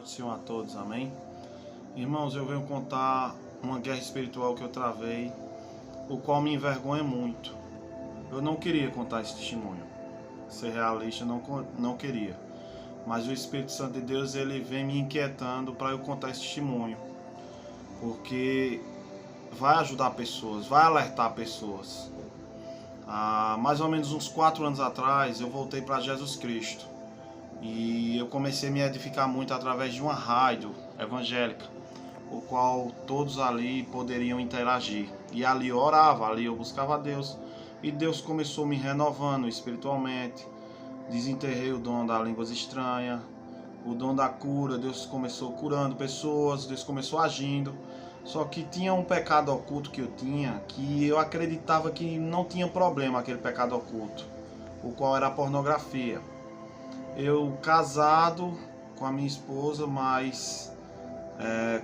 Paz do Senhor a todos, amém? Irmãos, eu venho contar uma guerra espiritual que eu travei, o qual me envergonha muito. Eu não queria contar esse testemunho, ser realista, não queria. Mas o Espírito Santo de Deus, ele vem me inquietando para eu contar esse testemunho, porque vai ajudar pessoas, vai alertar pessoas. Há mais ou menos uns 4 anos atrás, eu voltei para Jesus Cristo. E eu comecei a me edificar muito através de uma rádio evangélica, o qual todos ali poderiam interagir. E ali eu orava, ali eu buscava a Deus. E Deus começou me renovando espiritualmente. Desenterrei o dom da línguas estranhas, o dom da cura. Deus começou curando pessoas, Deus começou agindo. Só que tinha um pecado oculto que eu tinha, que eu acreditava que não tinha problema aquele pecado oculto, o qual era a pornografia. Eu casado com a minha esposa, mas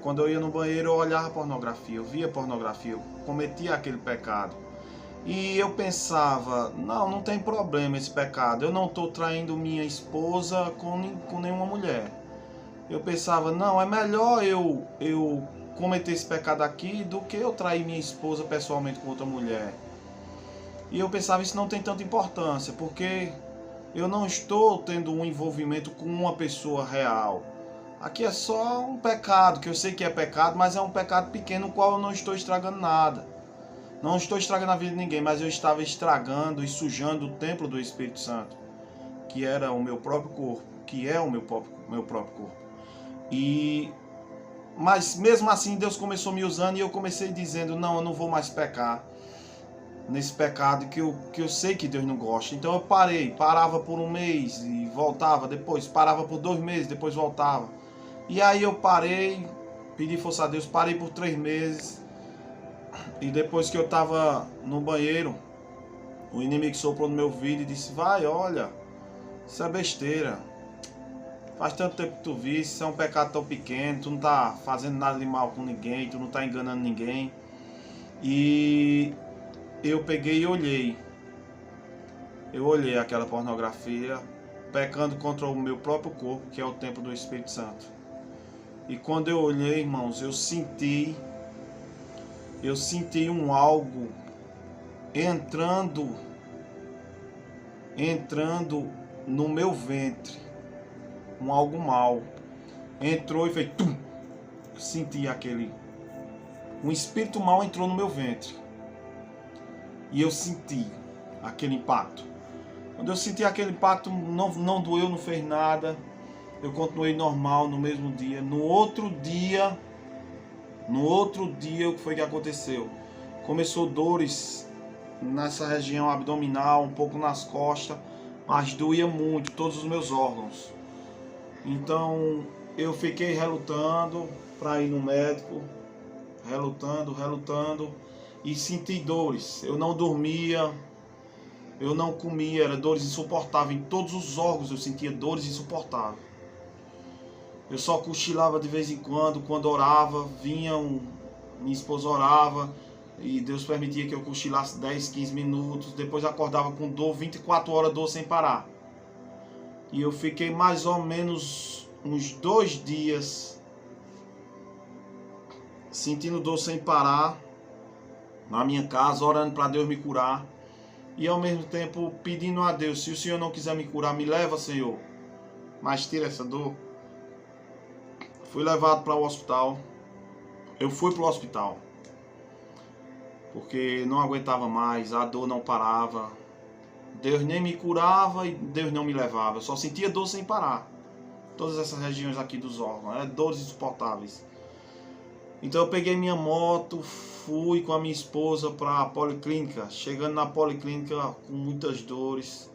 quando eu ia no banheiro eu olhava pornografia, eu via pornografia, eu cometia aquele pecado. E eu pensava, não tem problema esse pecado, eu não estou traindo minha esposa com nenhuma mulher. Eu pensava, não, é melhor eu cometer esse pecado aqui do que eu trair minha esposa pessoalmente com outra mulher. E eu pensava, isso não tem tanta importância, porque eu não estou tendo um envolvimento com uma pessoa real. Aqui é só um pecado, que eu sei que é pecado, mas é um pecado pequeno, no qual eu não estou estragando nada. Não estou estragando a vida de ninguém, mas eu estava estragando e sujando o templo do Espírito Santo, que era o meu próprio corpo, que é o meu próprio corpo. Mas mesmo assim Deus começou me usando e eu comecei dizendo, não, eu não vou mais pecar nesse pecado que eu sei que Deus não gosta. Então eu parava por um mês e voltava depois, parava por 2 meses, depois voltava. E aí eu parei, pedi força a Deus, parei por 3 meses. E depois que eu estava no banheiro, o inimigo soprou no meu ouvido e disse, vai, olha, isso é besteira. Faz tanto tempo que tu viste, isso é um pecado tão pequeno, tu não tá fazendo nada de mal com ninguém, tu não tá enganando ninguém. E eu peguei e olhei. Eu olhei aquela pornografia, pecando contra o meu próprio corpo, que é o templo do Espírito Santo. E quando eu olhei, irmãos, eu senti um algo entrando no meu ventre, um algo mal. Entrou e fez tum. Eu senti um espírito mal entrou no meu ventre. E eu senti aquele impacto. Quando eu senti aquele impacto, não doeu, não fez nada. Eu continuei normal no mesmo dia. No outro dia, o que foi que aconteceu? Começou dores nessa região abdominal, um pouco nas costas, mas doía muito, todos os meus órgãos. Então eu fiquei relutando para ir no médico, relutando, e senti dores. Eu não dormia, eu não comia, eram dores insuportáveis. Em todos os órgãos eu sentia dores insuportáveis. Eu só cochilava de vez em quando orava, minha esposa orava, e Deus permitia que eu cochilasse 10, 15 minutos, depois acordava com dor, 24 horas dor sem parar. E eu fiquei mais ou menos uns 2 dias sentindo dor sem parar, na minha casa, orando para Deus me curar. E ao mesmo tempo pedindo a Deus, se o Senhor não quiser me curar, me leva, Senhor, mas tira essa dor. Fui levado para o hospital. Eu fui para o hospital, porque não aguentava mais, a dor não parava. Deus nem me curava e Deus não me levava. Eu só sentia dor sem parar. Todas essas regiões aqui dos órgãos, dores insuportáveis. Então eu peguei minha moto, fui com a minha esposa para a policlínica. Chegando na policlínica com muitas dores,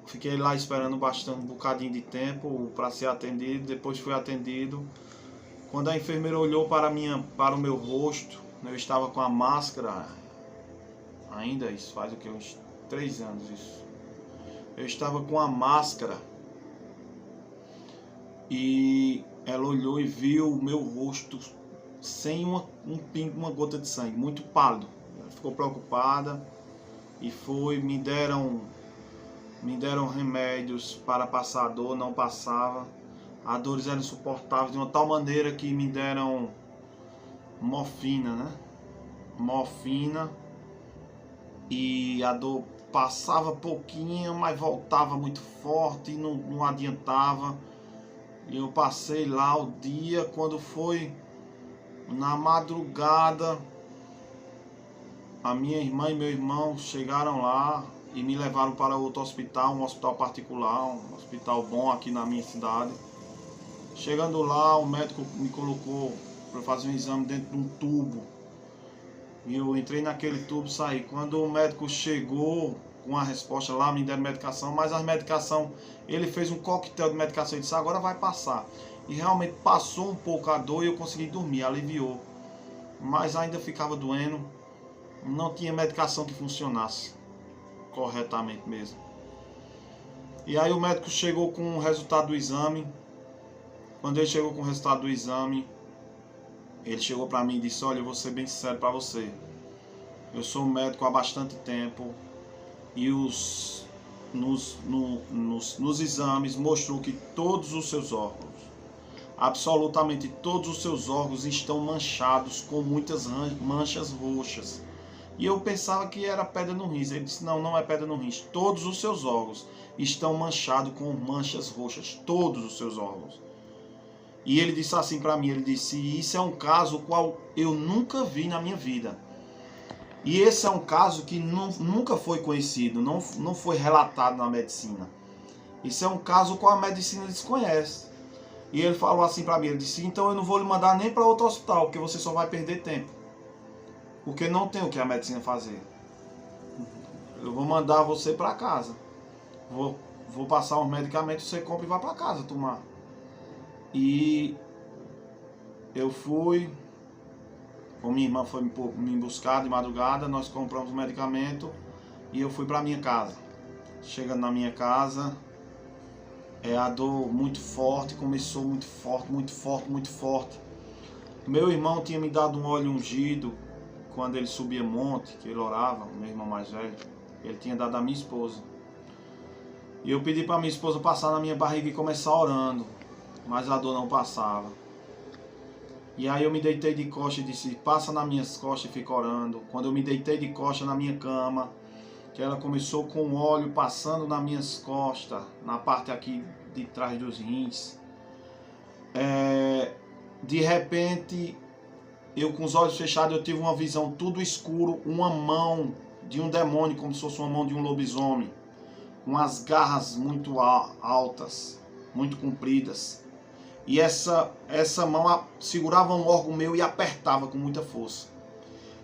fiquei lá esperando bastante, um bocadinho de tempo para ser atendido. Depois fui atendido. Quando a enfermeira olhou para o meu rosto, eu estava com a máscara. Ainda isso faz o que, uns 3 anos isso. Eu estava com a máscara e ela olhou e viu o meu rosto sem uma gota de sangue, muito pálido. Ela ficou preocupada e me deram remédios para passar a dor, não passava. As dores eram insuportáveis de uma tal maneira que me deram morfina, né? Morfina. E a dor passava pouquinho, mas voltava muito forte e não adiantava. E eu passei lá o dia, quando foi na madrugada, a minha irmã e meu irmão chegaram lá e me levaram para outro hospital, um hospital particular, um hospital bom aqui na minha cidade. Chegando lá, o médico me colocou para fazer um exame dentro de um tubo. E eu entrei naquele tubo e saí. Quando o médico chegou com a resposta lá, me deram medicação, mas a medicação, ele fez um coquetel de medicação e disse, agora vai passar. E realmente passou um pouco a dor e eu consegui dormir, aliviou. Mas ainda ficava doendo, não tinha medicação que funcionasse corretamente mesmo. E aí o médico chegou com o resultado do exame. Quando ele chegou com o resultado do exame, ele chegou para mim e disse, olha, eu vou ser bem sincero para você. Eu sou médico há bastante tempo e nos exames mostrou que todos os seus órgãos, absolutamente todos os seus órgãos estão manchados com muitas manchas roxas. E eu pensava que era pedra no rins. Ele disse, não, não é pedra no rins. Todos os seus órgãos estão manchados com manchas roxas. Todos os seus órgãos. E ele disse assim para mim, ele disse, isso é um caso qual eu nunca vi na minha vida. E esse é um caso que nunca foi conhecido, não foi relatado na medicina. Isso é um caso qual a medicina desconhece. E ele falou assim para mim, ele disse, então eu não vou lhe mandar nem para outro hospital, porque você só vai perder tempo. Porque não tem o que a medicina fazer. Eu vou mandar você para casa. Vou passar uns medicamentos, você compra e vai para casa tomar. E eu fui, com minha irmã foi me buscar de madrugada, nós compramos o medicamento e eu fui para minha casa. Chegando na minha casa, a dor muito forte, começou muito forte, muito forte, muito forte. Meu irmão tinha me dado um óleo ungido quando ele subia monte, que ele orava, meu irmão mais velho, ele tinha dado à minha esposa. E eu pedi para minha esposa passar na minha barriga e começar orando, mas a dor não passava. E aí eu me deitei de costa e disse, passa nas minhas costas e fica orando. Quando eu me deitei de costa na minha cama, que ela começou com o óleo passando nas minhas costas, na parte aqui de trás dos rins. De repente, eu com os olhos fechados, eu tive uma visão tudo escuro, uma mão de um demônio, como se fosse uma mão de um lobisomem, com as garras muito altas, muito compridas. E essa mão segurava um órgão meu e apertava com muita força.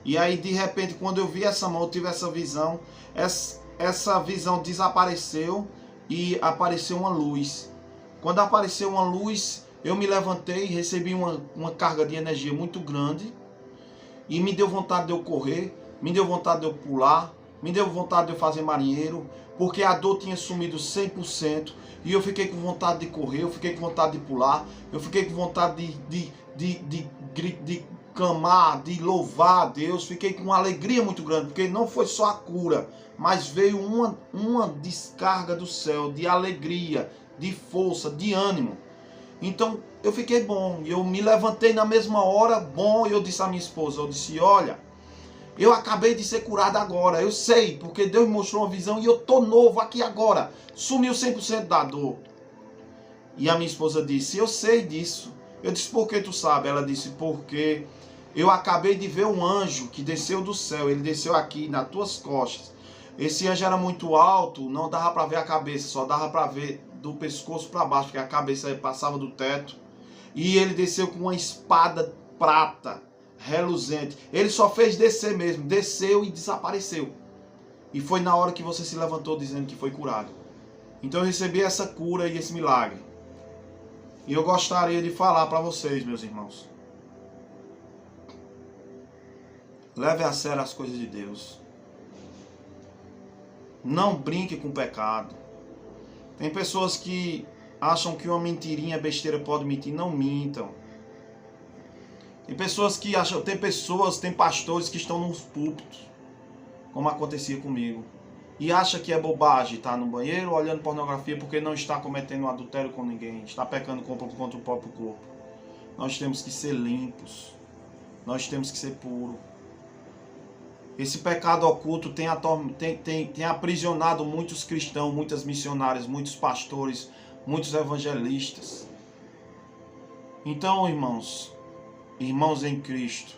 E aí de repente, quando eu vi essa mão, eu tive essa visão. Essa visão desapareceu e apareceu uma luz. Quando apareceu uma luz, eu me levantei e recebi uma carga de energia muito grande. E me deu vontade de eu correr, me deu vontade de eu pular, me deu vontade de eu fazer marinheiro, porque a dor tinha sumido 100%. E eu fiquei com vontade de correr, eu fiquei com vontade de pular, eu fiquei com vontade de clamar, de louvar a Deus. Fiquei com uma alegria muito grande, porque não foi só a cura, mas veio uma descarga do céu de alegria, de força, de ânimo. Então eu fiquei bom, eu me levantei na mesma hora, bom, e eu disse à minha esposa, eu disse, olha, eu acabei de ser curado agora, eu sei, porque Deus me mostrou uma visão e eu tô novo aqui agora. Sumiu 100% da dor. E a minha esposa disse, eu sei disso. Eu disse, por que tu sabe? Ela disse, porque eu acabei de ver um anjo que desceu do céu, ele desceu aqui nas tuas costas. Esse anjo era muito alto, não dava para ver a cabeça, só dava para ver do pescoço para baixo, porque a cabeça passava do teto. E ele desceu com uma espada prata, reluzente. Ele só fez descer mesmo, desceu e desapareceu. E foi na hora que você se levantou dizendo que foi curado. Então eu recebi essa cura e esse milagre. E eu gostaria de falar para vocês, meus irmãos. Leve a sério as coisas de Deus. Não brinque com o pecado. Tem pessoas que acham que uma mentirinha, besteira pode mentir. Não mintam. Tem pessoas que acham, tem pastores que estão nos púlpitos, como acontecia comigo. e acha que é bobagem estar no banheiro olhando pornografia porque não está cometendo adultério com ninguém, está pecando contra o próprio corpo. Nós temos que ser limpos, nós temos que ser puros. Esse pecado oculto tem aprisionado muitos cristãos, muitas missionárias, muitos pastores, muitos evangelistas. Então, irmãos em Cristo,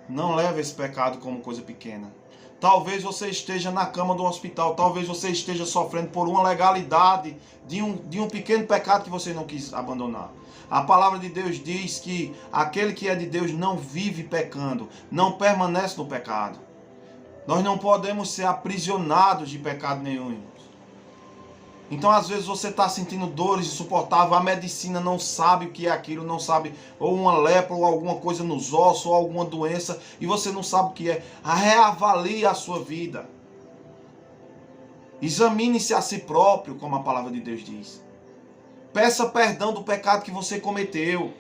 não leve esse pecado como coisa pequena. Talvez você esteja na cama do hospital, talvez você esteja sofrendo por uma legalidade de um pequeno pecado que você não quis abandonar. A palavra de Deus diz que aquele que é de Deus não vive pecando, não permanece no pecado. Nós não podemos ser aprisionados de pecado nenhum, irmãos. Então, às vezes, você está sentindo dores insuportáveis, a medicina não sabe o que é aquilo, não sabe, ou uma lepra, ou alguma coisa nos ossos, ou alguma doença, e você não sabe o que é. Reavalie a sua vida. Examine-se a si próprio, como a palavra de Deus diz. Peça perdão do pecado que você cometeu.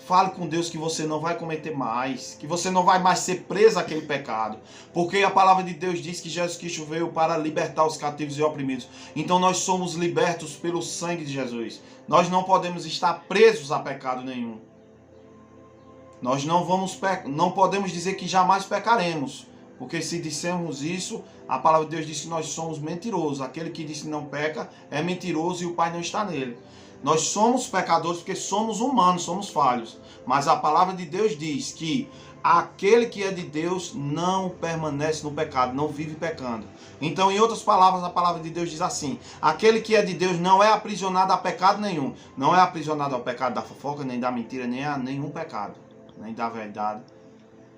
Fale com Deus que você não vai cometer mais, que você não vai mais ser preso àquele pecado. Porque a palavra de Deus diz que Jesus Cristo veio para libertar os cativos e oprimidos. Então nós somos libertos pelo sangue de Jesus. Nós não podemos estar presos a pecado nenhum. Nós não podemos dizer que jamais pecaremos. Porque se dissermos isso, a palavra de Deus diz que nós somos mentirosos. Aquele que diz que não peca é mentiroso e o Pai não está nele. Nós somos pecadores porque somos humanos, somos falhos. Mas a palavra de Deus diz que aquele que é de Deus não permanece no pecado, não vive pecando. Então, em outras palavras, a palavra de Deus diz assim: aquele que é de Deus não é aprisionado a pecado nenhum. Não é aprisionado ao pecado da fofoca, nem da mentira, nem a nenhum pecado, nem da verdade.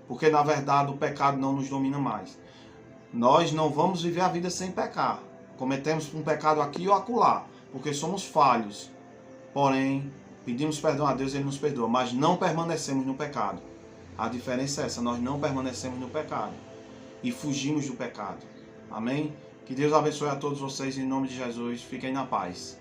Porque, na verdade, o pecado não nos domina mais. Nós não vamos viver a vida sem pecar. Cometemos um pecado aqui ou acolá, porque somos falhos. Porém, pedimos perdão a Deus e Ele nos perdoa, mas não permanecemos no pecado. A diferença é essa, nós não permanecemos no pecado e fugimos do pecado. Amém? Que Deus abençoe a todos vocês em nome de Jesus. Fiquem na paz.